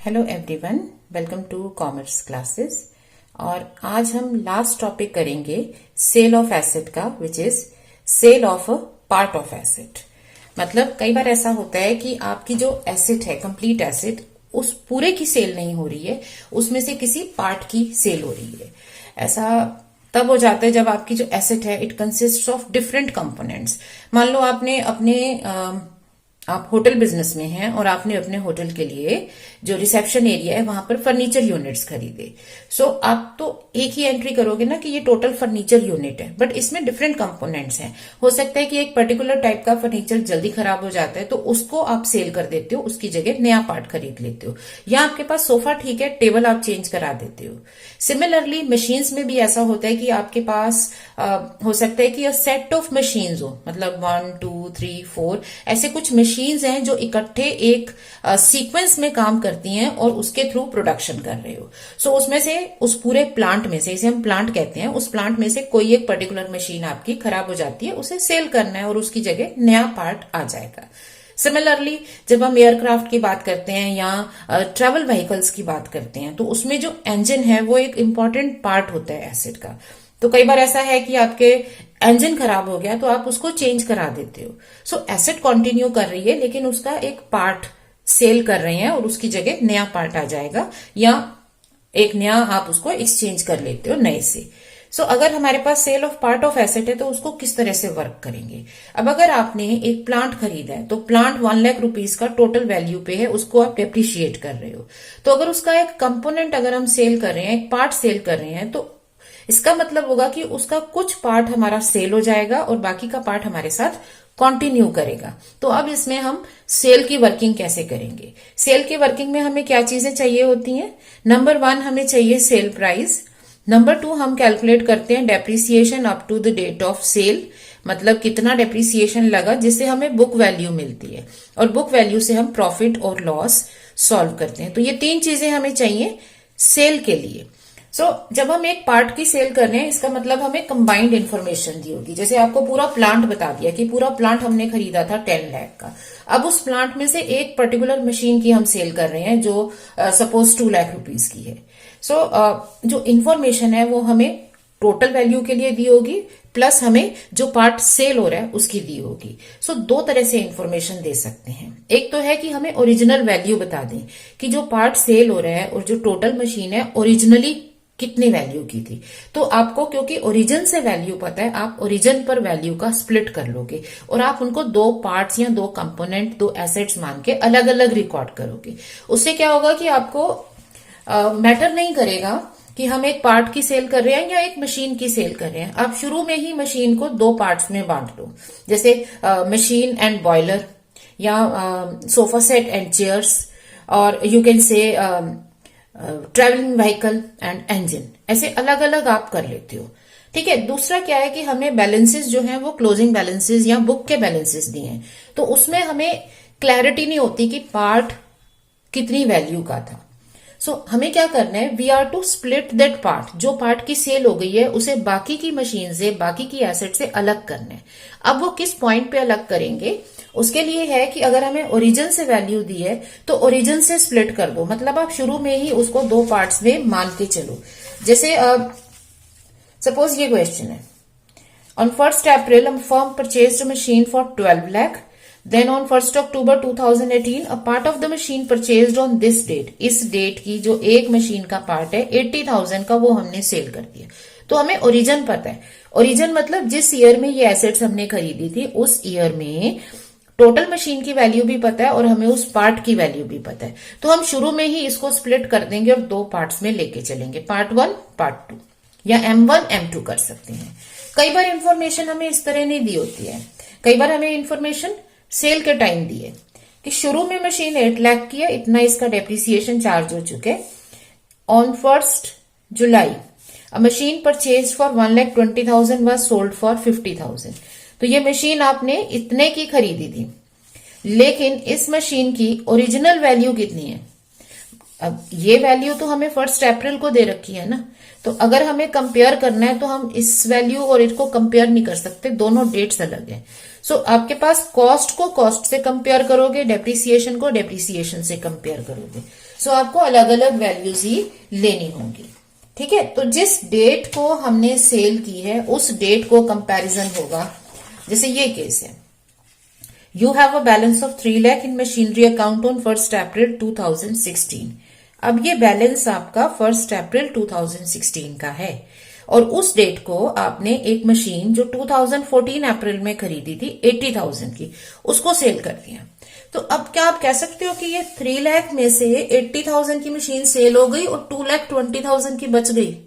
Hello everyone, welcome to commerce classes. और आज हम लास्ट टॉपिक करेंगे सेल ऑफ एसेट का, which is sale of a part of asset. मतलब कई बार ऐसा होता है कि आपकी जो एसेट है, कंप्लीट एसेट, उस पूरे की सेल नहीं हो रही है, उसमें से किसी पार्ट की सेल हो रही है। ऐसा तब हो जाता है जब आपकी जो एसेट है it consist of different components. मान लो आप होटल बिजनेस में हैं और आपने अपने होटल के लिए जो रिसेप्शन एरिया है वहां पर फर्नीचर यूनिट्स खरीदे। सो आप तो एक ही एंट्री करोगे ना कि ये टोटल फर्नीचर यूनिट है, बट इसमें डिफरेंट कंपोनेंट्स हैं। हो सकता है कि एक पर्टिकुलर टाइप का फर्नीचर जल्दी खराब हो जाता है तो उसको आप सेल कर देते हो, उसकी जगह नया पार्ट खरीद लेते हो। या आपके पास सोफा ठीक है, टेबल आप चेंज करा देते हो। सिमिलरली मशीन्स में भी ऐसा होता है कि आपके पास हो सकता है कि सेट ऑफ मशीन्स हो, मतलब 1 2 3 4 ऐसे कुछ मशीन्स हैं जो इकट्ठे एक सीक्वेंस में काम करती हैं और उसके थ्रू प्रोडक्शन कर रहे हो। सो उसमें से, उस पूरे प्लांट में से, इसे हम प्लांट कहते हैं, उस प्लांट में से कोई एक पर्टिकुलर मशीन आपकी खराब हो जाती है, उसे सेल करना है और उसकी जगह नया पार्ट आ जाएगा। सिमिलरली जब हम एयरक्राफ्ट की बात करते हैं या ट्रेवल व्हीकल्स की बात करते हैं तो उसमें जो इंजन है वो एक इंपॉर्टेंट पार्ट होता है एसेट का। तो कई बार ऐसा है कि आपके इंजन खराब हो गया तो आप उसको चेंज करा देते हो। सो एसेट कंटिन्यू कर रही है लेकिन उसका एक पार्ट सेल कर रहे हैं और उसकी जगह नया पार्ट आ जाएगा, या एक नया आप उसको एक्सचेंज कर लेते हो नए से। सो अगर हमारे पास sale of part of asset है तो उसको किस तरह से वर्क करेंगे। अब अगर आपने एक प्लांट खरीदा है तो प्लांट 1 लाख रुपीज का टोटल वैल्यू पे है, उसको आप डेप्रिशिएट कर रहे हो। तो अगर उसका एक कंपोनेंट अगर हम सेल कर रहे हैं, एक पार्ट सेल कर रहे हैं, तो इसका मतलब होगा कि उसका कुछ पार्ट हमारा सेल हो जाएगा और बाकी का पार्ट हमारे साथ कंटिन्यू करेगा। तो अब इसमें हम सेल की वर्किंग कैसे करेंगे। सेल की वर्किंग में हमें क्या चीजें चाहिए होती हैं। नंबर 1 हमें चाहिए सेल प्राइस। नंबर 2 हम कैलकुलेट करते हैं depreciation up to the date of sale, मतलब कितना डेप्रिसिएशन लगा जिससे हमें बुक वैल्यू मिलती है, और बुक वैल्यू से हम प्रॉफिट और लॉस सॉल्व करते हैं। तो ये 3 चीजें हमें चाहिए सेल के लिए। जब हम एक पार्ट की सेल कर रहे हैं, इसका मतलब हमें कंबाइंड इन्फॉर्मेशन दी होगी। जैसे आपको पूरा प्लांट बता दिया कि पूरा प्लांट हमने खरीदा था 10 लाख का। अब उस प्लांट में से एक पर्टिकुलर मशीन की हम सेल कर रहे हैं जो सपोज 2 लाख रुपीज की है। जो इन्फॉर्मेशन है वो हमें टोटल वैल्यू के लिए दी होगी, प्लस हमें जो पार्ट सेल हो रहा है उसकी दी होगी। 2 तरह से इंफॉर्मेशन दे सकते हैं। एक तो है कि हमें ओरिजिनल वैल्यू बता दें कि जो पार्ट सेल हो रहा है और जो टोटल मशीन है ओरिजिनली कितनी वैल्यू की थी। तो आपको क्योंकि ओरिजिन से वैल्यू पता है, आप ओरिजिन पर वैल्यू का स्प्लिट कर लोगे और आप उनको 2 पार्ट्स या 2 कंपोनेंट, 2 एसेट्स मान के अलग अलग रिकॉर्ड करोगे। उससे क्या होगा कि आपको मैटर नहीं करेगा कि हम एक पार्ट की सेल कर रहे हैं या एक मशीन की सेल कर रहे हैं। आप शुरू में ही मशीन को 2 पार्ट्स में बांट लो, जैसे मशीन एंड बॉयलर, या सोफा सेट एंड चेयर्स, और you can say travelling vehicle and engine. ऐसे अलग अलग आप कर लेते हो। ठीक है। दूसरा क्या है कि हमें बैलेंसेस जो हैं वो क्लोजिंग बैलेंसेस या बुक के बैलेंसेस दिए हैं, तो उसमें हमें क्लैरिटी नहीं होती कि पार्ट कितनी वैल्यू का था। हमें क्या करना है, we are to split that part. जो पार्ट की सेल हो गई है उसे बाकी की मशीन से, बाकी की एसेट से अलग करना है। अब वो किस पॉइंट पे अलग करेंगे, उसके लिए है कि अगर हमें ओरिजिन से वैल्यू दी है तो ओरिजिन से स्प्लिट कर दो। मतलब आप शुरू में ही उसको 2 पार्ट्स में मान के चलो। जैसे सपोज ये क्वेश्चन है, on 1 April a firm purchased a machine for 12 lakh. Then on 1 October 2018 a part of the machine purchased on this date. इस डेट की जो एक मशीन का पार्ट है 80,000 का, वो हमने सेल कर दिया। तो हमें ओरिजिन पता है। ओरिजिन मतलब जिस ईयर में ये एसेट्स हमने खरीदी थी उस ईयर में टोटल मशीन की वैल्यू भी पता है और हमें उस पार्ट की वैल्यू भी पता है। तो हम शुरू में ही इसको स्प्लिट कर देंगे और 2 पार्ट्स में लेके चलेंगे, पार्ट 1 पार्ट 2, या M1 M2 कर सकते हैं। कई बार इंफॉर्मेशन हमें इस तरह नहीं दी होती है। कई बार हमें इंफॉर्मेशन सेल के टाइम दी है कि शुरू में मशीन 8 लाख की है, इतना इसका डेप्रिसिएशन चार्ज हो चुके। On 1 July a machine purchase for 1,20,000 was sold for 50,000। तो ये मशीन आपने इतने की खरीदी थी, लेकिन इस मशीन की ओरिजिनल वैल्यू कितनी है। अब ये वैल्यू तो हमें 1 अप्रैल को दे रखी है ना, तो अगर हमें कंपेयर करना है तो हम इस वैल्यू और इसको कंपेयर नहीं कर सकते, दोनों डेट्स अलग है। आपके पास कॉस्ट को कॉस्ट से कंपेयर करोगे, डेप्रिसिएशन को डेप्रिसिएशन से कंपेयर करोगे। सो आपको अलग अलग वैल्यूज ही लेनी होंगी। ठीक है, तो जिस डेट को हमने सेल की है उस डेट को कंपैरिजन होगा। जैसे ये केस है, you have a balance of 3 lakh in machinery account on 1 April 2016। अब ये बैलेंस आपका 1 अप्रैल 2016 का है और उस डेट को आपने एक मशीन जो 2014 अप्रैल में खरीदी थी 80,000 की, उसको सेल कर दिया। तो अब क्या आप कह सकते हो कि ये 3 लाख में से 80,000 की मशीन सेल हो गई और 2,20,000 की बच गई?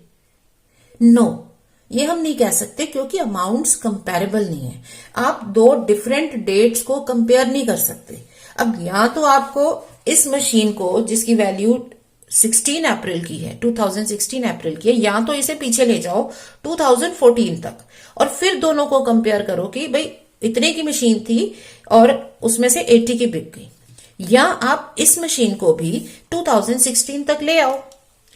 नो, ये हम नहीं कह सकते क्योंकि अमाउंट्स कंपेरेबल नहीं है। आप दो डिफरेंट डेट्स को कंपेयर नहीं कर सकते। अब या तो आपको इस मशीन को जिसकी वैल्यू 16 अप्रैल की है, 2016 अप्रैल की है, या तो इसे पीछे ले जाओ 2014 तक और फिर दोनों को कंपेयर करो कि भाई इतने की मशीन थी और उसमें से 80 की बिक गई। या आप इस मशीन को भी 2016 तक ले आओ,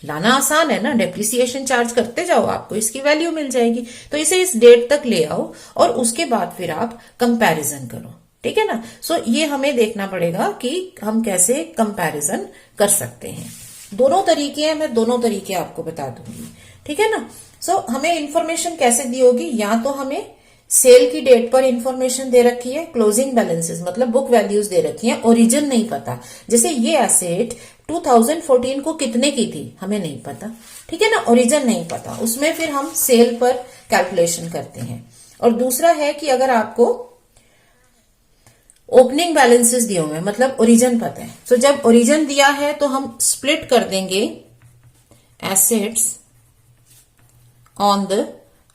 लाना आसान है ना, डेप्रिसिएशन चार्ज करते जाओ, आपको इसकी वैल्यू मिल जाएगी। तो इसे इस डेट तक ले आओ और उसके बाद फिर आप कंपैरिजन करो। ठीक है ना। सो ये हमें देखना पड़ेगा कि हम कैसे कंपैरिजन कर सकते हैं। दोनों तरीके हैं, मैं दोनों तरीके आपको बता दूंगी। ठीक है ना। सो हमें इंफॉर्मेशन कैसे दी होगी, या तो हमें सेल की डेट पर इंफॉर्मेशन दे रखी है, क्लोजिंग बैलेंसेस मतलब बुक वैल्यूज दे रखी है, ओरिजिन नहीं पता। जैसे ये एसेट 2014 को कितने की थी हमें नहीं पता। ठीक है ना, ओरिजिन नहीं पता, उसमें फिर हम सेल पर कैलकुलेशन करते हैं। और दूसरा है कि अगर आपको ओपनिंग बैलेंसेस दिए हुए हैं मतलब ओरिजिन पता है, तो जब ओरिजिन दिया है तो हम स्प्लिट कर देंगे assets on the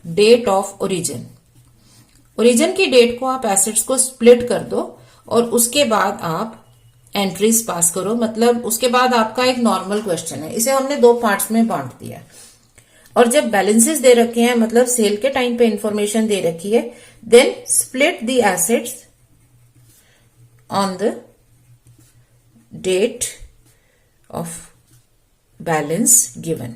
date of origin. Origin की डेट को आप एसेट्स को स्प्लिट कर दो और उसके बाद आप एंट्रीज पास करो। मतलब उसके बाद आपका एक नॉर्मल क्वेश्चन है, इसे हमने 2 पार्ट्स में बांट दिया। और जब बैलेंसेस दे रखे हैं मतलब सेल के टाइम पे इंफॉर्मेशन दे रखी है, then split the assets on the date of balance given.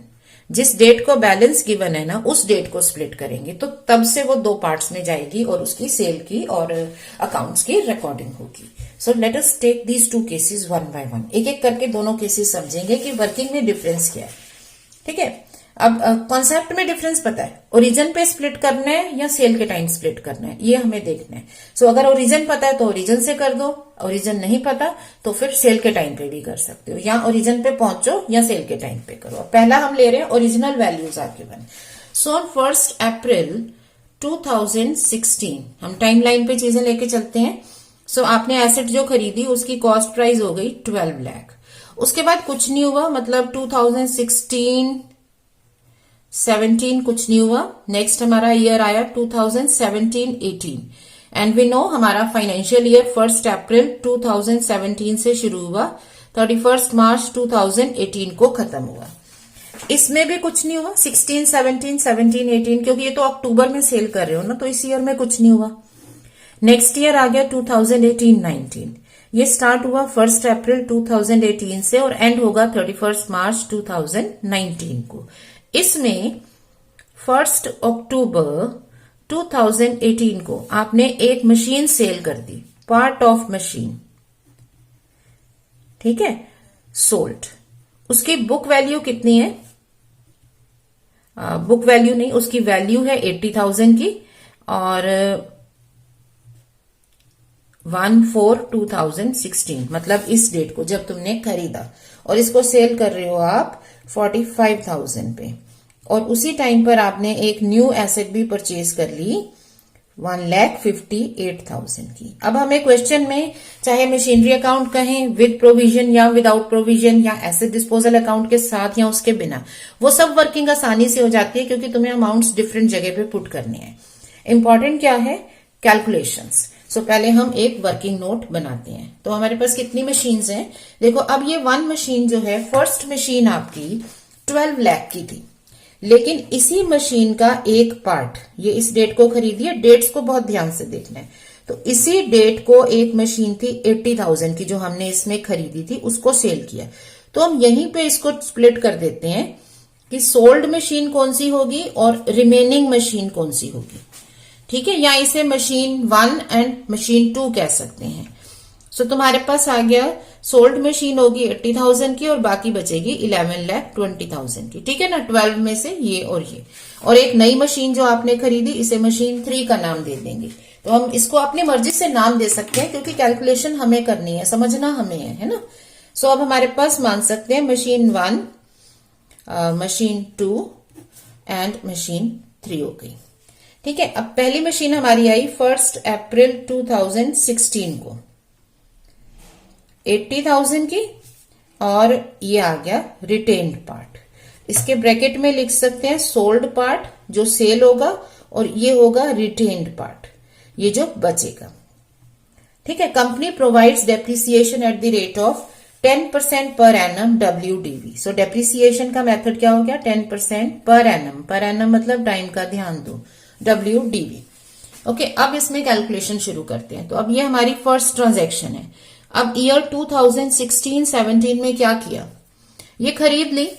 जिस डेट को बैलेंस गिवन है ना उस डेट को स्प्लिट करेंगे, तो तब से वो 2 पार्ट्स में जाएगी और उसकी सेल की और अकाउंट्स की रिकॉर्डिंग होगी। So let us take these 2 cases one by one. एक एक करके दोनों केसेस समझेंगे कि वर्किंग में डिफरेंस क्या है। ठीक है, अब कॉन्सेप्ट में डिफरेंस पता है, ओरिजिन पे स्प्लिट करना है या सेल के टाइम स्प्लिट करना है, ये हमें देखना है। सो अगर ओरिजिन पता है तो ओरिजिन से कर दो, ओरिजिन नहीं पता तो फिर सेल के टाइम पे भी कर सकते हो, या ओरिजिन पे पहुंचो या सेल के टाइम पे करो। पहला हम ले रहे हैं original values are given. So on 1 April 2016 हम टाइम लाइन पे चीजें लेके चलते हैं। सो आपने एसेट जो खरीदी उसकी कॉस्ट प्राइस हो गई 12 लाख। उसके बाद कुछ नहीं हुआ, मतलब 2016 17 कुछ नहीं हुआ। नेक्स्ट हमारा ईयर आया 2017-18 एंड वी नो हमारा फाइनेंशियल ईयर 1 अप्रैल 2017 से शुरू हुआ, 31 मार्च 2018 को खत्म हुआ। इसमें भी कुछ नहीं हुआ 16, 17, 17, 18, क्योंकि ये तो अक्टूबर में सेल कर रहे हो ना, तो इस ईयर में कुछ नहीं हुआ। नेक्स्ट ईयर आ गया 2018-19, ये स्टार्ट हुआ 1 अप्रैल 2018 से और एंड होगा 31 मार्च 2019 को। इसमें 1 अक्टूबर 2018 को आपने एक मशीन सेल कर दी, पार्ट ऑफ मशीन। ठीक है, सोल्ड। उसकी बुक वैल्यू कितनी है? बुक वैल्यू नहीं, उसकी वैल्यू है 80,000 की और 1/4/2016 मतलब इस डेट को जब तुमने खरीदा, और इसको सेल कर रहे हो आप 45,000 पे। और उसी टाइम पर आपने एक न्यू एसेट भी परचेज कर ली 1,58,000 की। अब हमें क्वेश्चन में चाहे मशीनरी अकाउंट कहें विद प्रोविजन या विदाउट प्रोविजन या एसेट डिस्पोजल अकाउंट के साथ या उसके बिना, वो सब वर्किंग आसानी से हो जाती है क्योंकि तुम्हें अमाउंट्स डिफरेंट जगह पे पुट करने हैं। इंपॉर्टेंट क्या है? कैलकुलेशंस। सो पहले हम एक वर्किंग नोट बनाते हैं। तो हमारे पास कितनी मशीन्स हैं? देखो, अब ये 1 मशीन जो है, फर्स्ट मशीन आपकी 12 लाख की थी, लेकिन इसी मशीन का एक पार्ट, ये इस डेट को खरीदी है, डेट्स को बहुत ध्यान से देखना है। तो इसी डेट को एक मशीन थी 80,000 की जो हमने इसमें खरीदी थी, उसको सेल किया। तो हम यहीं पे इसको स्प्लिट कर देते हैं कि सोल्ड मशीन कौन सी होगी और रिमेनिंग मशीन कौन सी होगी। ठीक है, या इसे मशीन 1 एंड मशीन 2 कह सकते हैं। सो तुम्हारे पास आ गया सोल्ड मशीन होगी 80,000 की और बाकी बचेगी 11,20,000 की। ठीक है ना, 12 में से ये और एक नई मशीन जो आपने खरीदी, इसे मशीन 3 का नाम दे देंगे। तो हम इसको अपनी मर्जी से नाम दे सकते हैं क्योंकि कैलकुलेशन हमें करनी है, समझना हमें है ना। सो अब हमारे पास मान सकते हैं मशीन 1, मशीन 2 एंड मशीन 3 हो गई। ठीक है, अब पहली मशीन हमारी आई 1 अप्रैल 2016 को 80,000 की और ये आ गया रिटेन्ड पार्ट। इसके ब्रैकेट में लिख सकते हैं सोल्ड पार्ट जो सेल होगा और ये होगा रिटेन्ड पार्ट, ये जो बचेगा। ठीक है, company provides depreciation at the rate of 10% per annum WDV। So depreciation का मेथड क्या हो गया 10% पर एनम मतलब टाइम का ध्यान दो, WDV। ओके, अब इसमें कैलकुलेशन शुरू करते हैं। तो अब ये हमारी फर्स्ट ट्रांजैक्शन है। अब ईयर 2016-17 में क्या किया, ये खरीद ली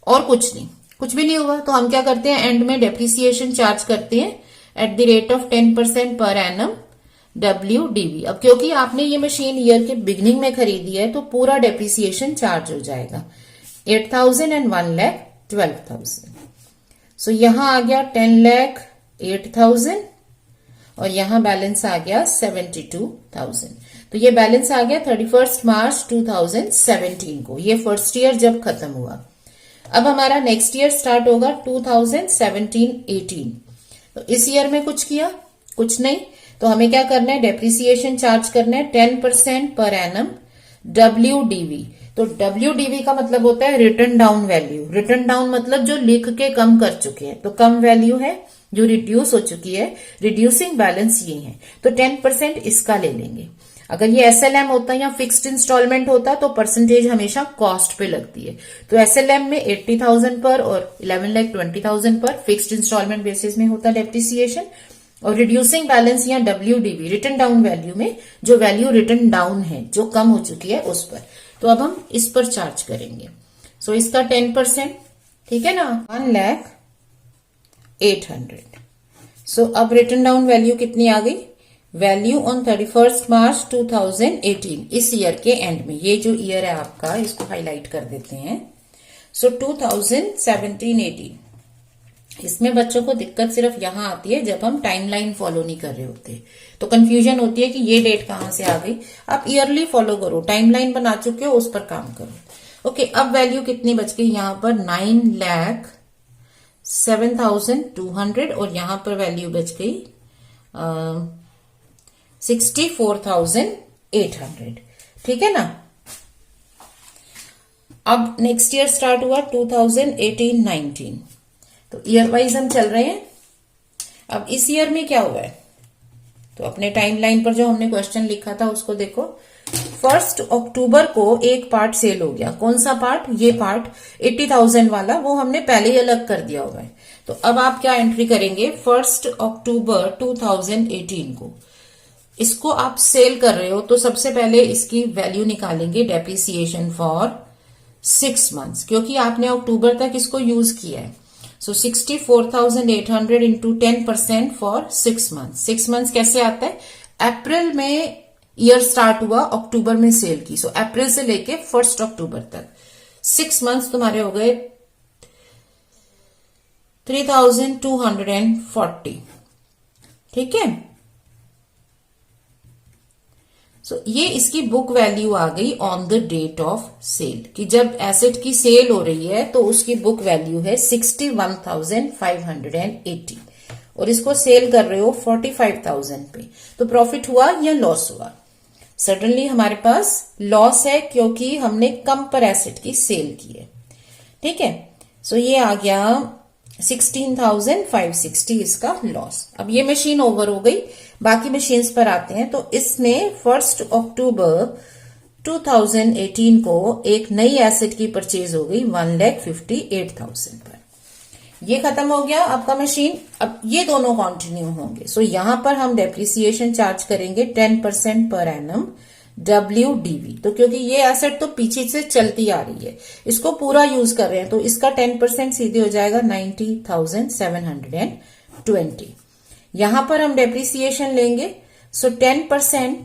और कुछ नहीं, कुछ भी नहीं हुआ। तो हम क्या करते हैं, एंड में डेप्रिसिएशन चार्ज करते हैं at the rate of 10% per annum WDV। अब क्योंकि आपने ये मशीन ईयर के बिगनिंग में खरीदी है तो पूरा डेप्रिसिएशन चार्ज हो जाएगा 8,000 एंड 1,12,000। सो यहां आ गया 10,08,000 और यहां बैलेंस आ गया 72,000। तो ये बैलेंस आ गया 31 मार्च 2017 को, ये फर्स्ट ईयर जब खत्म हुआ। अब हमारा नेक्स्ट ईयर स्टार्ट होगा 2017-18। तो इस ईयर में कुछ किया, कुछ नहीं। तो हमें क्या करना है, डेप्रिसिएशन चार्ज करना है 10% पर एनम WDV। तो WDV का मतलब होता है return down value. Return down मतलब जो लिख के कम कर चुके हैं, तो कम वैल्यू है जो रिड्यूस हो चुकी है, रिड्यूसिंग बैलेंस ये है। तो 10% इसका ले लेंगे। अगर ये SLM होता या फिक्स्ड इंस्टॉलमेंट होता तो परसेंटेज हमेशा कॉस्ट पे लगती है। तो SLM में 80,000 पर और 11,20,000 पर फिक्स्ड इंस्टॉलमेंट बेसिस में होता डेप्रिसिएशन, और रिड्यूसिंग बैलेंस या WDV रिटर्न डाउन वैल्यू में जो वैल्यू रिटर्न डाउन है, जो कम हो चुकी है उस पर। तो अब हम इस पर चार्ज करेंगे। सो इसका 10%, ठीक है ना, 1,08,000। सो अब रिटर्न डाउन वैल्यू कितनी आ गई, वैल्यू ऑन 31 मार्च 2018, इस ईयर के एंड में। ये जो ईयर है आपका, इसको हाईलाइट कर देते हैं। सो 2017-18, इसमें बच्चों को दिक्कत सिर्फ यहां आती है जब हम टाइमलाइन फॉलो नहीं कर रहे होते, तो कंफ्यूजन होती है कि ये डेट कहां से आ गई। आप ईयरली फॉलो करो, टाइमलाइन बना चुके हो उस पर काम करो। ओके, अब वैल्यू कितनी बच गई, यहां पर 9,07,200 और यहां पर वैल्यू बच गई 64,800। ठीक है ना। अब नेक्स्ट ईयर स्टार्ट हुआ 2018-19, तो ईयर वाइज हम चल रहे हैं। अब इस ईयर में क्या हुआ है, तो अपने टाइमलाइन पर जो हमने क्वेश्चन लिखा था उसको देखो। 1 अक्टूबर को एक पार्ट सेल हो गया। कौन सा पार्ट, ये पार्ट 80,000 वाला, वो हमने पहले ही अलग कर दिया हुआ है। तो अब आप क्या एंट्री करेंगे, 1 अक्टूबर 2018 को इसको आप सेल कर रहे हो, तो सबसे पहले इसकी वैल्यू निकालेंगे डेप्रिसिएशन फॉर 6 मंथ्स, क्योंकि आपने अक्टूबर तक इसको यूज किया है। सो 64,800 इंटू 10% फॉर 6 मंथ्स। 6 मंथ्स कैसे आता है, अप्रैल में ईयर स्टार्ट हुआ, अक्टूबर में सेल की। सो अप्रैल से लेके 1 अक्टूबर तक 6 मंथ्स तुम्हारे हो गए 3,240। ठीक है। सो ये इसकी बुक वैल्यू आ गई on the date of sale, कि जब एसेट की सेल हो रही है तो उसकी बुक वैल्यू है 61,580 और इसको सेल कर रहे हो 45,000 पे। तो प्रॉफिट हुआ या लॉस हुआ, सर्टनली हमारे पास लॉस है क्योंकि हमने कम पर एसेट की सेल की है। ठीक है। सो ये आ गया 16,560 इसका लॉस। अब ये मशीन ओवर हो गई, बाकी मशीन्स पर आते हैं। तो इसमें 1 अक्टूबर 2018 को एक नई एसेट की परचेज हो गई 1,58,000 पर। ये खत्म हो गया आपका मशीन। अब ये दोनों कंटिन्यू होंगे। सो यहां पर हम डेप्रिसिएशन चार्ज करेंगे 10% पर एनम WDV। तो क्योंकि ये एसेट तो पीछे से चलती आ रही है, इसको पूरा यूज कर रहे हैं, तो इसका 10% सीधे हो जाएगा 90,720। यहां पर हम डेप्रिसिएशन लेंगे। सो 10%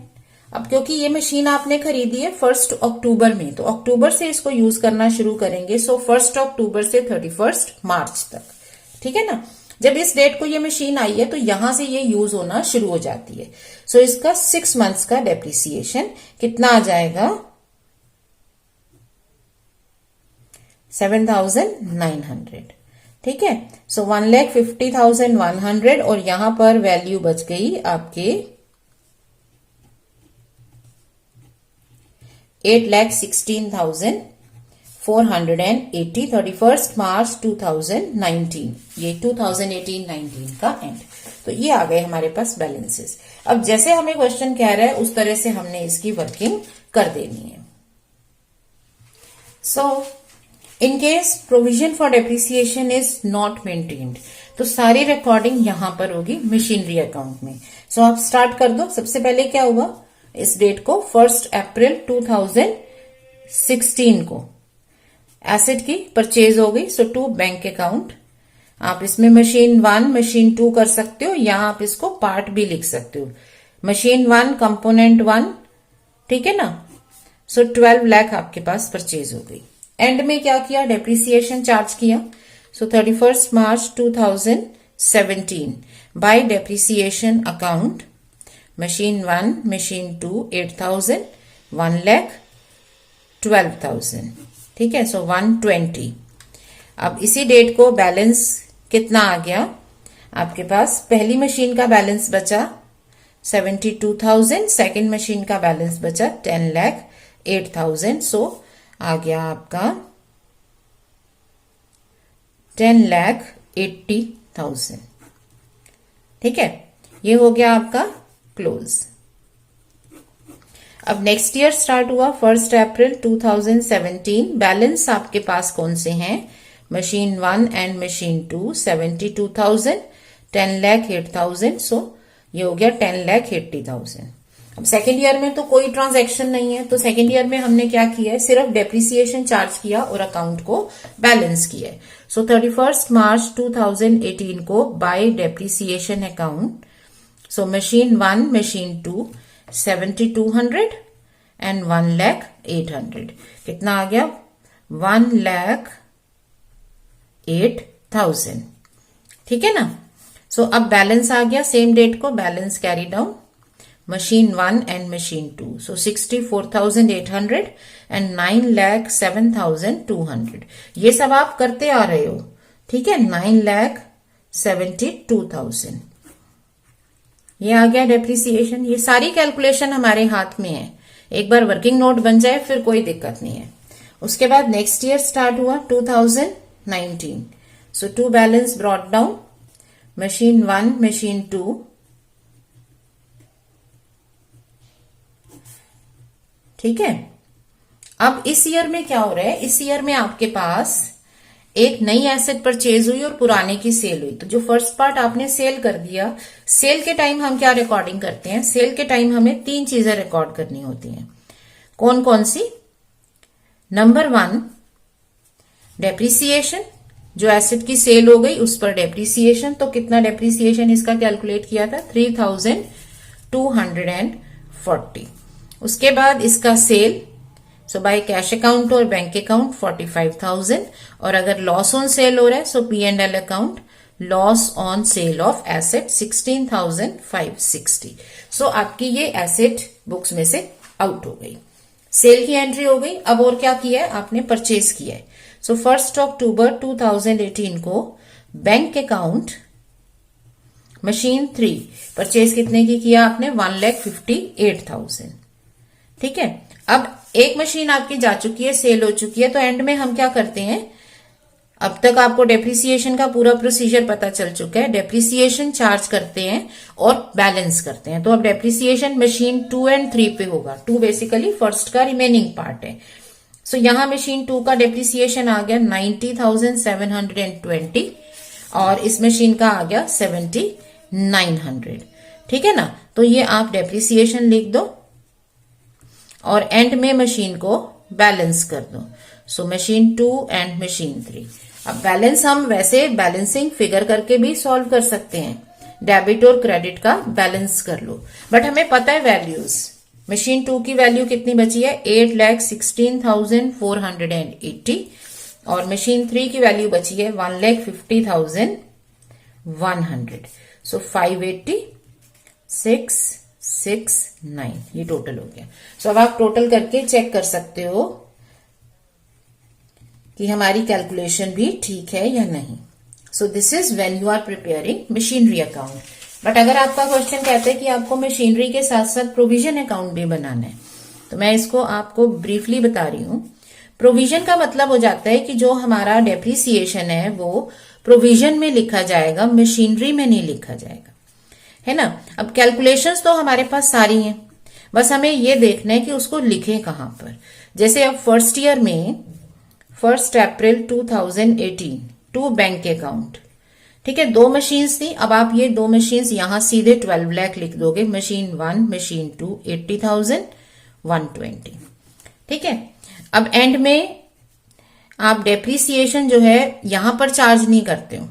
अब क्योंकि ये मशीन आपने खरीदी है 1 अक्टूबर में, तो अक्टूबर से इसको यूज करना शुरू करेंगे। सो 1 अक्टूबर से 31 मार्च तक, ठीक है ना। जब इस डेट को ये मशीन आई है तो यहां से ये यूज होना शुरू हो जाती है। सो इसका 6 मंथ्स का डेप्रिसिएशन कितना आ जाएगा, 7,900, ठीक है। सो 1,50,100 और यहां पर वैल्यू बच गई आपके 8,16,480, 31 मार्च 2019, ये 2018-19 का एंड। तो ये आ गए हमारे पास बैलेंसेस। अब जैसे हमें क्वेश्चन कह रहा है उस तरह से हमने इसकी वर्किंग कर देनी है। So in case provision for depreciation is not maintained, तो सारी रिकॉर्डिंग यहां पर होगी मशीनरी अकाउंट में। सो आप स्टार्ट कर दो। सबसे पहले क्या हुआ, इस डेट को 1 अप्रैल 2016 को एसेट की परचेज हो गई। सो टू बैंक अकाउंट, आप इसमें मशीन 1 मशीन 2 कर सकते हो, या आप इसको पार्ट भी लिख सकते हो। मशीन 1 कंपोनेंट 1, ठीक है ना। सो 12 लाख आपके पास परचेज हो गई। एंड में क्या किया, डेप्रिसिएशन चार्ज किया। सो 31 मार्च 2017 bye depreciation account, machine 1 machine 2 8,000, 1,12,000, ठीक है। सो 120। अब इसी डेट को बैलेंस कितना आ गया आपके पास, पहली मशीन का बैलेंस बचा 72,000, सेकेंड मशीन का बैलेंस बचा 10,08,000। सो आ गया आपका 10,80,000, ठीक है। ये हो गया आपका क्लोज। अब नेक्स्ट ईयर स्टार्ट हुआ 1 अप्रैल 2017। बैलेंस आपके पास कौन से हैं, मशीन 1 एंड मशीन 2 72,000, 10,08,000। सो ये हो गया 10,80,000। अब सेकेंड ईयर में तो कोई ट्रांजैक्शन नहीं है, तो सेकेंड ईयर में हमने क्या किया है, सिर्फ डेप्रिसिएशन चार्ज किया और अकाउंट को बैलेंस किया है। सो 31 मार्च 2018 को bye depreciation account, so machine 1 machine 2 7,200 and 1,08,000, कितना आ गया 1,08,000, ठीक है ना। सो अब बैलेंस आ गया सेम डेट को, balance carry down, machine 1 and machine 2, so 64,800 and 9,07,200। ये सब आप करते आ रहे हो, ठीक है। 9,72,000 ये आ गया डेप्रिसिएशन। ये सारी कैलकुलेशन हमारे हाथ में है, एक बार वर्किंग नोट बन जाए फिर कोई दिक्कत नहीं है। उसके बाद नेक्स्ट ईयर स्टार्ट हुआ 2019। So to balance brought down, machine 1 machine 2, ठीक है। अब इस ईयर में क्या हो रहा है, इस ईयर में आपके पास एक नई एसेट परचेज हुई और पुराने की सेल हुई। तो जो फर्स्ट पार्ट आपने सेल कर दिया, सेल के टाइम हम क्या रिकॉर्डिंग करते हैं, सेल के टाइम हमें 3 चीजें रिकॉर्ड करनी होती हैं। कौन कौन सी, नंबर 1 डेप्रिसिएशन, जो एसेट की सेल हो गई उस पर डेप्रिसिएशन। तो कितना डेप्रिसिएशन इसका कैलकुलेट किया था, 3,240। उसके बाद इसका sale, so by cash account और बैंक अकाउंट 45,000, और अगर लॉस ऑन सेल हो रहा है so P&L account, loss on sale of asset 16,560। So आपकी ये एसेट बुक्स में से आउट हो गई, सेल की एंट्री हो गई। अब और क्या किया है आपने, परचेज किया है। सो 1 अक्टूबर 2018 को बैंक अकाउंट मशीन 3 परचेज कितने की किया आपने, 1,58,000, ठीक है। अब एक मशीन आपकी जा चुकी है, सेल हो चुकी है, तो एंड में हम क्या करते हैं, अब तक आपको डेप्रिसिएशन का पूरा प्रोसीजर पता चल चुका है। डेप्रिसिएशन चार्ज करते हैं और बैलेंस करते हैं। तो अब डेप्रिसिएशन मशीन 2 एंड 3 पे होगा। 2 बेसिकली फर्स्ट का रिमेनिंग पार्ट है। सो यहां मशीन 2 का डेप्रिसिएशन आ गया 90,720 और इस मशीन का आ गया 7,900, ठीक है ना। तो ये आप डेप्रिसिएशन लिख दो और एंड में मशीन को बैलेंस कर दो। So machine 2 and machine 3। अब बैलेंस हम वैसे बैलेंसिंग फिगर करके भी सॉल्व कर सकते हैं, डेबिट और क्रेडिट का बैलेंस कर लो, बट हमें पता है वैल्यूज, मशीन 2 की वैल्यू कितनी बची है 8,16,480 और मशीन 3 की वैल्यू बची है 1,50,100। सो 580 669 ये टोटल हो गया। सो अब आप टोटल करके चेक कर सकते हो कि हमारी कैलकुलेशन भी ठीक है या नहीं। So this is when you are preparing machinery account. But अगर आपका क्वेश्चन कहता है कि आपको मशीनरी के साथ साथ प्रोविजन अकाउंट भी बनाना है, तो मैं इसको आपको ब्रीफली बता रही हूं। प्रोविजन का मतलब हो जाता है कि जो हमारा डेप्रिसिएशन है वो प्रोविजन में लिखा जाएगा, मशीनरी में नहीं लिखा जाएगा, है ना। अब कैलकुलेशंस तो हमारे पास सारी हैं, बस हमें ये देखना है कि उसको लिखें कहां पर। जैसे अब फर्स्ट ईयर में 1 अप्रैल 2018 टू बैंक अकाउंट, ठीक है, 2 मशीन्स थी। अब आप ये 2 मशीन्स यहां सीधे 12 लाख लिख दोगे। मशीन 1 मशीन 2 80,000 120, ठीक है। अब एंड में आप डेप्रिसिएशन जो है यहां पर चार्ज नहीं करते हो,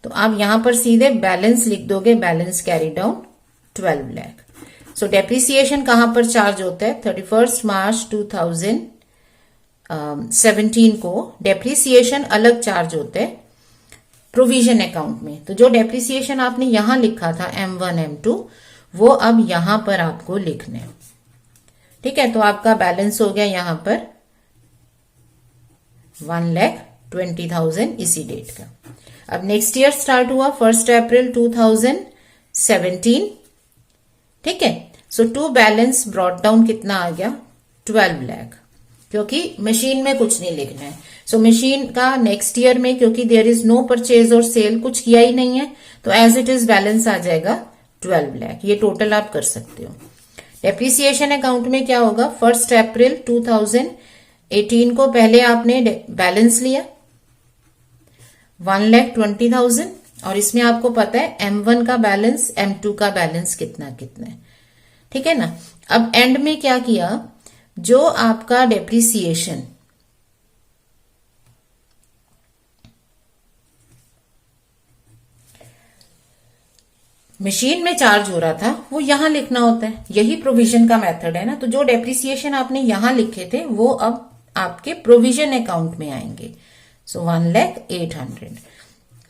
तो आप यहां पर सीधे बैलेंस लिख दोगे, बैलेंस कैरी डाउन 12 लाख। सो डेप्रिसिएशन कहां पर चार्ज होता है 31 मार्च 2017 को डेप्रिसिएशन अलग चार्ज होता है प्रोविजन अकाउंट में। तो जो डेप्रिसिएशन आपने यहां लिखा था M1 M2 वो अब यहां पर आपको लिखना है, ठीक है। तो आपका बैलेंस हो गया यहां पर 1,20,000 इसी डेट का। अब नेक्स्ट ईयर स्टार्ट हुआ 1 अप्रैल 2017, ठीक है। सो टू बैलेंस ब्रॉट डाउन कितना आ गया 12 लाख, क्योंकि मशीन में कुछ नहीं लिखना है। सो मशीन का नेक्स्ट ईयर में क्योंकि देयर इज नो परचेज और सेल, कुछ किया ही नहीं है, तो एज इट इज बैलेंस आ जाएगा 12 लाख। ये टोटल आप कर सकते हो। डेप्रिसिएशन अकाउंट में क्या होगा 1 अप्रैल 2018 को पहले आपने बैलेंस लिया 1,20,000 और इसमें आपको पता है M1 का बैलेंस M2 का बैलेंस कितना कितना है, ठीक है ना। अब एंड में क्या किया, जो आपका डेप्रिसिएशन मशीन में चार्ज हो रहा था वो यहां लिखना होता है, यही प्रोविजन का मेथड है ना। तो जो डेप्रिसिएशन आपने यहां लिखे थे वो अब आपके प्रोविजन अकाउंट में आएंगे। सो 1,08,000।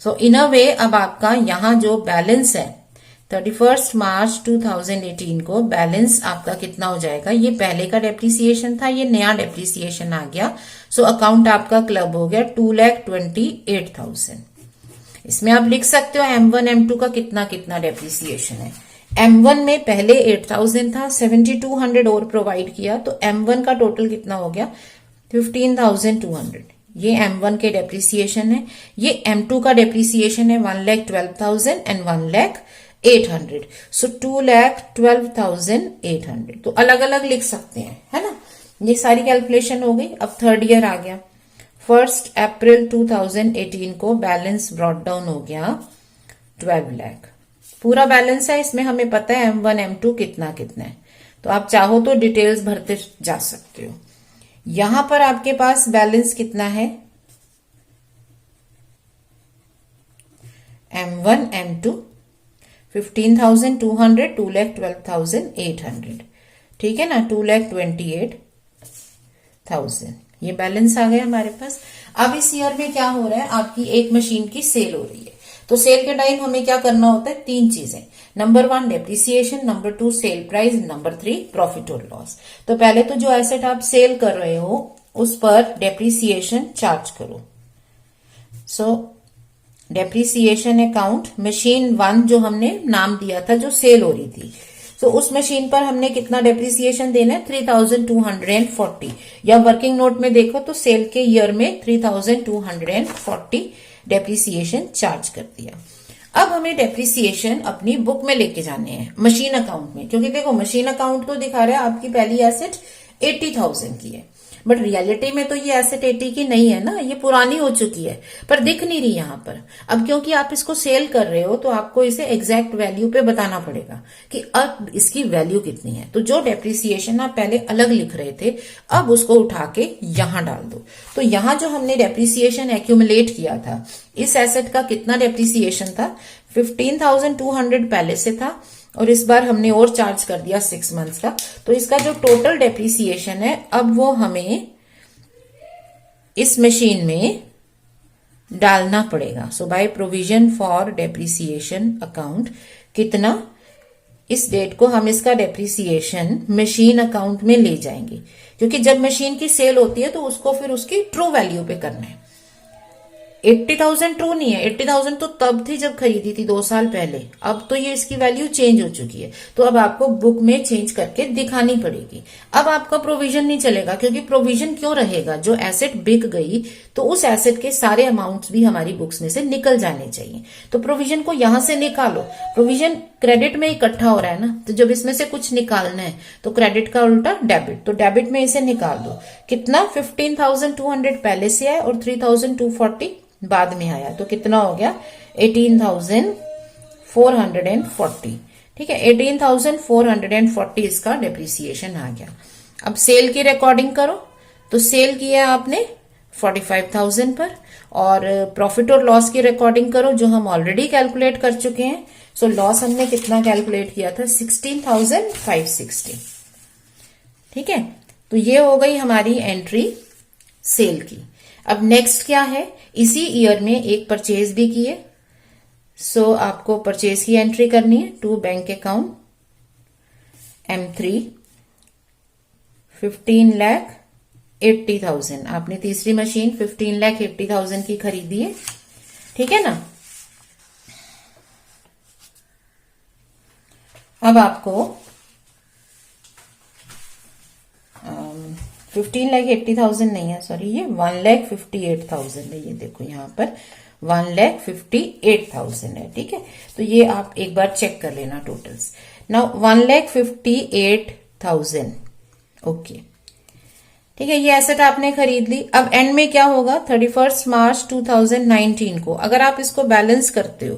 सो इन अ वे अब आपका यहां जो बैलेंस है 31 मार्च 2018 को बैलेंस आपका कितना हो जाएगा, ये पहले का डेप्रिसिएशन था, ये नया डेप्रिसिएशन आ गया। सो अकाउंट आपका क्लब हो गया 2,28,000। इसमें आप लिख सकते हो M1 M2 का कितना कितना डेप्रिसिएशन है। M1 में पहले 8,000 था, 7,200 और प्रोवाइड किया, तो M1 का टोटल कितना हो गया 15,200। ये M1 के डेप्रिसिएशन है। ये M2 का डेप्रिसिएशन है 1,12,000 एंड 1,08,000। सो 2,12,800। तो अलग अलग लिख सकते हैं, है ना। ये सारी कैलकुलेशन हो गई। अब थर्ड ईयर आ गया 1 अप्रैल 2018 को बैलेंस ब्रॉट डाउन हो गया 12 लाख। पूरा बैलेंस है, इसमें हमें पता है M1 M2 कितना कितना है, तो आप चाहो तो डिटेल्स भरते जा सकते हो। यहां पर आपके पास बैलेंस कितना है M1 M2 15,200 2,12,800, ठीक है ना, 2,28,000 ये बैलेंस आ गया हमारे पास। अब इस ईयर में क्या हो रहा है, आपकी एक मशीन की सेल हो रही है, तो सेल के टाइम हमें क्या करना होता है 3 चीजें। Number 1 depreciation, number 2 sale price, number 3 profit और लॉस। तो पहले तो जो एसेट आप सेल कर रहे हो उस पर डेप्रिसिएशन चार्ज करो। सो डेप्रिसिएशन अकाउंट मशीन 1 जो हमने नाम दिया था जो सेल हो रही थी, तो उस मशीन पर हमने कितना डेप्रिसिएशन देना है 3,240, या वर्किंग नोट में देखो तो सेल के ईयर में 3,240 डेप्रिसिएशन चार्ज कर दिया। अब हमें डेप्रिसिएशन अपनी बुक में लेके जाने हैं मशीन अकाउंट में, क्योंकि देखो मशीन अकाउंट तो दिखा रहा है आपकी पहली एसेट 80,000 की है, बट रियलिटी में तो ये एसेट 80 की नहीं है ना, ये पुरानी हो चुकी है, पर दिख नहीं रही यहां पर। अब क्योंकि आप इसको सेल कर रहे हो तो आपको इसे एग्जैक्ट वैल्यू पे बताना पड़ेगा कि अब इसकी वैल्यू कितनी है। तो जो डेप्रिसिएशन आप पहले अलग लिख रहे थे अब उसको उठा के यहां डाल दो। तो यहां जो हमने डेप्रिसिएशन एक्यूमुलेट किया था, इस एसेट का कितना डेप्रिसिएशन था 15,200 पहले से था, और इस बार हमने और चार्ज कर दिया 6 मंथ्स का, तो इसका जो टोटल डेप्रिसिएशन है अब वो हमें इस मशीन में डालना पड़ेगा। So by provision for depreciation account कितना, इस डेट को हम इसका डेप्रिसिएशन मशीन अकाउंट में ले जाएंगे, क्योंकि जब मशीन की सेल होती है तो उसको फिर उसकी ट्रू वैल्यू पे करना है। 80,000 ट्रू नहीं है, 80,000 तो तब थी जब खरीदी थी 2 साल पहले, अब तो ये इसकी वैल्यू चेंज हो चुकी है, तो अब आपको बुक में चेंज करके दिखानी पड़ेगी। अब आपका प्रोविजन नहीं चलेगा, क्योंकि प्रोविजन क्यों रहेगा, जो एसेट बिक गई तो उस एसेट के सारे अमाउंट्स भी हमारी बुक्स में से निकल जाने चाहिए। तो प्रोविजन को यहां से निकालो, प्रोविजन क्रेडिट में इकट्ठा हो रहा है ना, तो जब इसमें से कुछ निकालना है तो क्रेडिट का उल्टा डेबिट, तो डेबिट में इसे निकाल दो। कितना, 15,200 पहले से आया और 3,240 बाद में आया, तो कितना हो गया 18,440। ठीक है, 18,440 इसका डेप्रिसिएशन आ गया। अब सेल की रिकॉर्डिंग करो, तो सेल किया आपने 45,000 पर, और प्रॉफिट और लॉस की रिकॉर्डिंग करो जो हम ऑलरेडी कैलकुलेट कर चुके हैं। सो लॉस हमने कितना कैलकुलेट किया था, 16,560। ठीक है, तो ये हो गई हमारी एंट्री सेल की। अब नेक्स्ट क्या है, इसी ईयर में एक परचेज भी किए, सो आपको परचेज की एंट्री करनी है टू बैंक अकाउंट M3 15,80,000। आपने तीसरी मशीन 15,80,000 की खरीदी है, ठीक है ना। अब आपको 15,80,000 नहीं है, सॉरी, ये 1,58,000 है। ये देखो यहाँ पर 1,58,000 है। ठीक है, तो ये आप एक बार चेक कर लेना टोटल्स। नाउ 1,58,000, ओके, ठीक है, ये एसेट आपने खरीद ली। अब एंड में क्या होगा, 31 मार्च 2019 को अगर आप इसको बैलेंस करते हो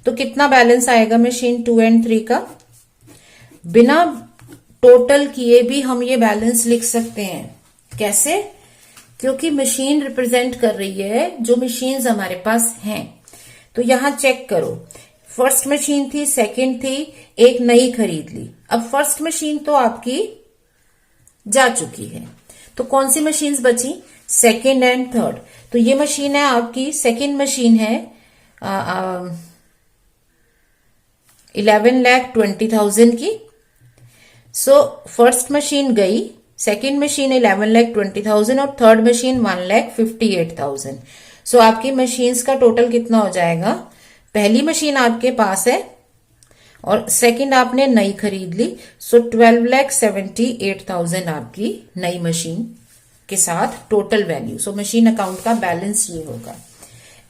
तो कितना बैलेंस आएगा मशीन 2 और 3 का। बिना टोटल किए भी हम ये बैलेंस लिख सकते हैं। कैसे, क्योंकि मशीन रिप्रेजेंट कर रही है जो मशीन्स हमारे पास हैं। तो यहां चेक करो, फर्स्ट मशीन थी, सेकंड थी, एक नई खरीद ली। अब फर्स्ट मशीन तो आपकी जा चुकी है, तो कौन सी मशीन्स बची, सेकंड एंड थर्ड। तो ये मशीन है आपकी, सेकंड मशीन है 11,20,000 की। सो फर्स्ट मशीन गई, सेकेंड मशीन 11,20,000 और थर्ड मशीन 1,58,000। सो आपकी मशीन्स का टोटल कितना हो जाएगा, पहली मशीन आपके पास है और सेकंड आपने नई खरीद ली, सो 12,78,000 आपकी नई मशीन के साथ total value. So machine account का बैलेंस ये होगा।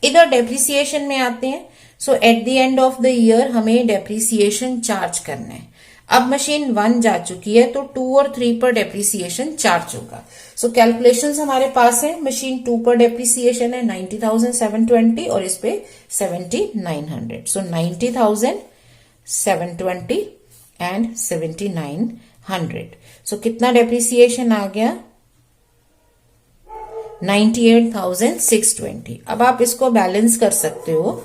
इधर डेप्रिसिएशन में आते हैं। So at the end of the year हमें डेप्रिसिएशन चार्ज करना है। अब मशीन 1 जा चुकी है तो 2 और 3 पर डेप्रिसिएशन चार्ज होगा। सो कैलकुलेशंस हमारे पास है, मशीन 2 पर डेप्रिसिएशन है 90,720 और इस पे 7,900। सो 90,720 एंड 7,900। सो कितना डेप्रिसिएशन आ गया, 98,620। अब आप इसको बैलेंस कर सकते हो,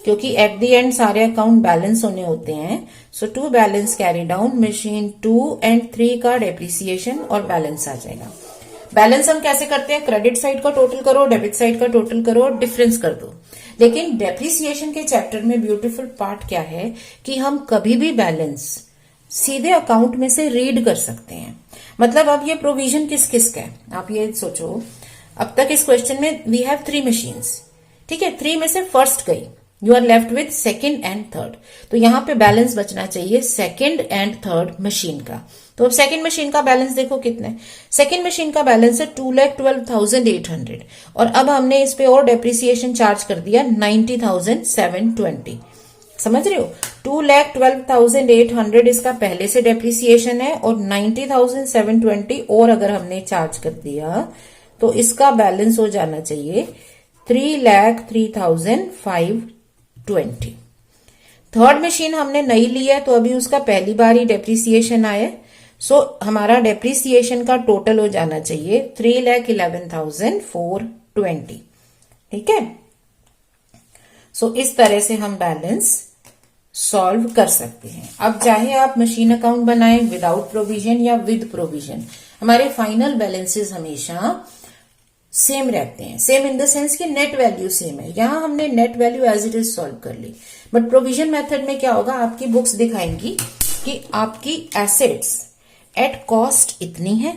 क्योंकि एट द एंड सारे अकाउंट बैलेंस होने होते हैं। So to balance carry down, machine 2 और 3 का डेप्रिसिएशन और बैलेंस आ जाएगा। बैलेंस हम कैसे करते हैं, क्रेडिट साइड का टोटल करो, डेबिट साइड का टोटल करो और डिफरेंस कर दो। लेकिन डेप्रिसिएशन के चैप्टर में ब्यूटीफुल पार्ट क्या है कि हम कभी भी बैलेंस सीधे अकाउंट में से रीड कर सकते हैं। मतलब अब ये प्रोविजन किस किस का है, आप ये सोचो। अब तक इस क्वेश्चन में वी हैव 3 मशीन्स, ठीक है, 3 में से फर्स्ट गई, you are left with second and third. तो यहां पे बैलेंस बचना चाहिए सेकेंड एंड थर्ड मशीन का। तो अब सेकेंड मशीन का बैलेंस देखो कितना है, सेकेंड मशीन का बैलेंस है 2,12,800 और अब हमने इस पे और डेप्रिसिएशन चार्ज कर दिया 90,720। समझ रहे हो, 2,12,800 इसका पहले से डेप्रिसिएशन है और 90,720 और अगर हमने चार्ज कर दिया तो इसका बैलेंस हो जाना चाहिए 3,03,520। थर्ड मशीन हमने नई ली है तो अभी उसका पहली बार ही डेप्रिसिएशन आया। सो हमारा डेप्रिसिएशन का टोटल हो जाना चाहिए 3,11,420। ठीक है, सो इस तरह से हम बैलेंस सॉल्व कर सकते हैं। अब चाहे आप मशीन अकाउंट बनाएं विदाउट प्रोविजन या विद प्रोविजन, हमारे फाइनल बैलेंसेस हमेशा सेम रहते हैं। सेम इन द सेंस कि नेट वैल्यू सेम है। यहां हमने net value as it is solve कर ली, बट प्रोविजन मेथड में क्या होगा, आपकी बुक्स दिखाएंगी कि आपकी एसेट्स एट कॉस्ट इतनी है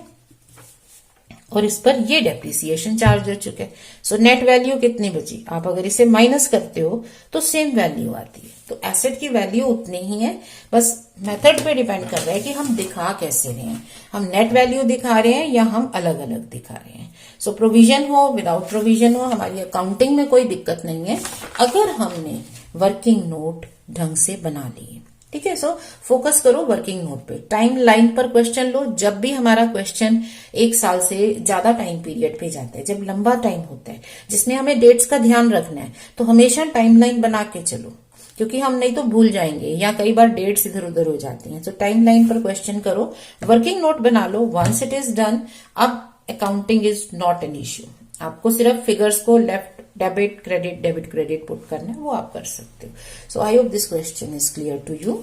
और इस पर ये डेप्रिसिएशन चार्ज हो चुके हैं। सो नेट वैल्यू कितनी बची, आप अगर इसे माइनस करते हो तो सेम वैल्यू आती है। तो एसेट की वैल्यू उतनी ही है, बस मेथड पे डिपेंड कर रहा है कि हम दिखा कैसे रहे हैं, हम नेट वैल्यू दिखा रहे हैं या हम अलग अलग दिखा रहे हैं। सो प्रोविजन हो विदाउट प्रोविजन हो, हमारी अकाउंटिंग में कोई दिक्कत नहीं है अगर हमने वर्किंग नोट ढंग से बना लिए। ठीक है, सो फोकस करो वर्किंग नोट पे। टाइम लाइन पर क्वेश्चन लो। जब भी हमारा क्वेश्चन 1 साल से ज्यादा टाइम पीरियड पे जाता है, जब लंबा टाइम होता है जिसमें हमें डेट्स का ध्यान रखना है, तो हमेशा टाइमलाइन बना के चलो, क्योंकि हम नहीं तो भूल जाएंगे या कई बार डेट्स इधर उधर हो जाती हैं। तो टाइमलाइन पर क्वेश्चन करो, वर्किंग नोट बना लो। वंस इट इज डन, अब accounting is not an issue. आपको सिर्फ फिगर्स को लेफ्ट डेबिट क्रेडिट पुट करना है, वो आप कर सकते हो। So I hope this question is clear to you.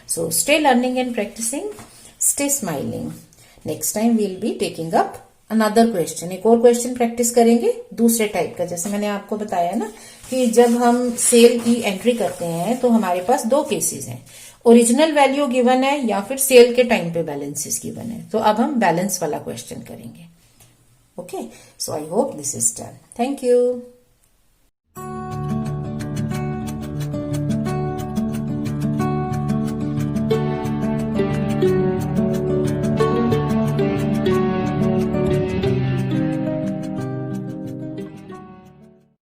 So stay learning and practising, stay smiling. Next time we'll be taking up another question. एक और क्वेश्चन प्रैक्टिस करेंगे दूसरे टाइप का। जैसे मैंने आपको बताया ना कि जब हम सेल की एंट्री करते हैं तो हमारे पास 2 केसेस हैं, ओरिजिनल वैल्यू गिवन है या फिर सेल के टाइम पे बैलेंसेस गिवन है। तो अब हम बैलेंस वाला क्वेश्चन करेंगे। Okay, so I hope this is done. Thank you.